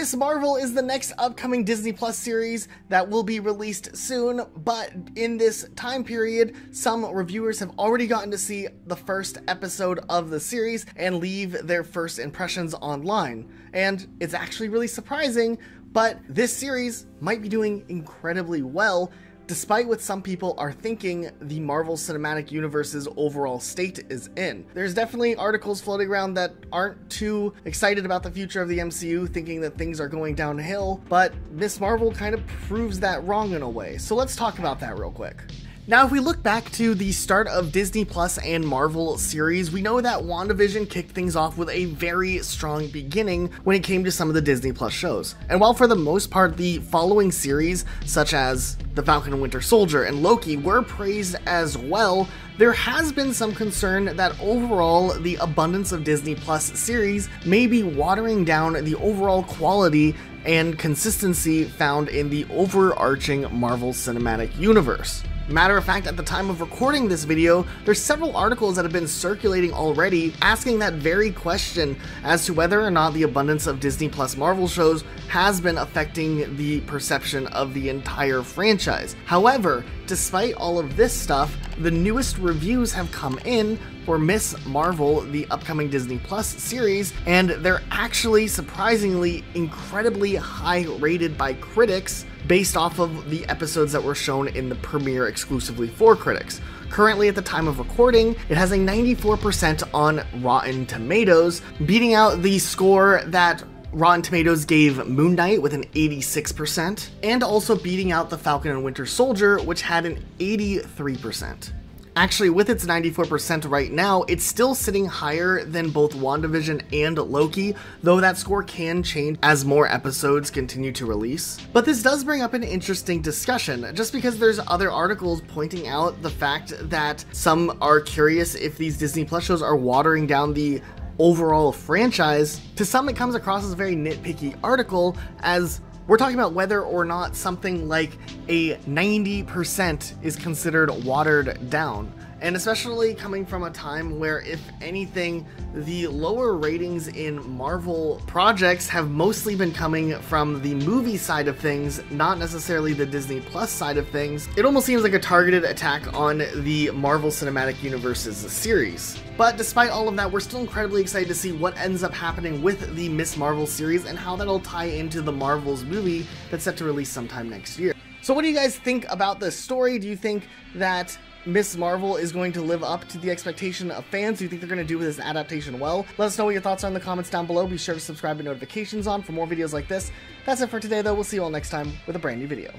Ms. Marvel is the next upcoming Disney Plus series that will be released soon, but in this time period, some reviewers have already gotten to see the first episode of the series and leave their first impressions online. And it's actually really surprising, but this series might be doing incredibly well, despite what some people are thinking the Marvel Cinematic Universe's overall state is in. There's definitely articles floating around that aren't too excited about the future of the MCU, thinking that things are going downhill, but Ms. Marvel kind of proves that wrong in a way. So let's talk about that real quick. Now, if we look back to the start of Disney Plus and Marvel series, we know that WandaVision kicked things off with a very strong beginning when it came to some of the Disney Plus shows. And while for the most part the following series, such as The Falcon and Winter Soldier and Loki, were praised as well, there has been some concern that overall the abundance of Disney Plus series may be watering down the overall quality and consistency found in the overarching Marvel Cinematic Universe. Matter of fact, at the time of recording this video, there's several articles that have been circulating already asking that very question as to whether or not the abundance of Disney Plus Marvel shows has been affecting the perception of the entire franchise. However, despite all of this stuff, the newest reviews have come in for Ms. Marvel, the upcoming Disney Plus series, and they're actually surprisingly incredibly high rated by critics based off of the episodes that were shown in the premiere exclusively for critics. Currently, at the time of recording, it has a 94% on Rotten Tomatoes, beating out the score that Rotten Tomatoes gave Moon Knight with an 86%, and also beating out The Falcon and Winter Soldier, which had an 83%. Actually, with its 94% right now, it's still sitting higher than both WandaVision and Loki, though that score can change as more episodes continue to release. But this does bring up an interesting discussion, just because there's other articles pointing out the fact that some are curious if these Disney Plus shows are watering down the overall franchise. To some, it comes across as a very nitpicky article, as we're talking about whether or not something like a 90% is considered watered down. And especially coming from a time where, if anything, the lower ratings in Marvel projects have mostly been coming from the movie side of things, not necessarily the Disney Plus side of things. It almost seems like a targeted attack on the Marvel Cinematic Universe's series. But despite all of that, we're still incredibly excited to see what ends up happening with the Ms. Marvel series and how that'll tie into the Marvels movie that's set to release sometime next year. So what do you guys think about this story? Do you think that Ms. Marvel is going to live up to the expectation of fans? Do you think they're going to do this adaptation well? Let us know what your thoughts are in the comments down below. Be sure to subscribe and notifications on for more videos like this. That's it for today, though. We'll see you all next time with a brand new video.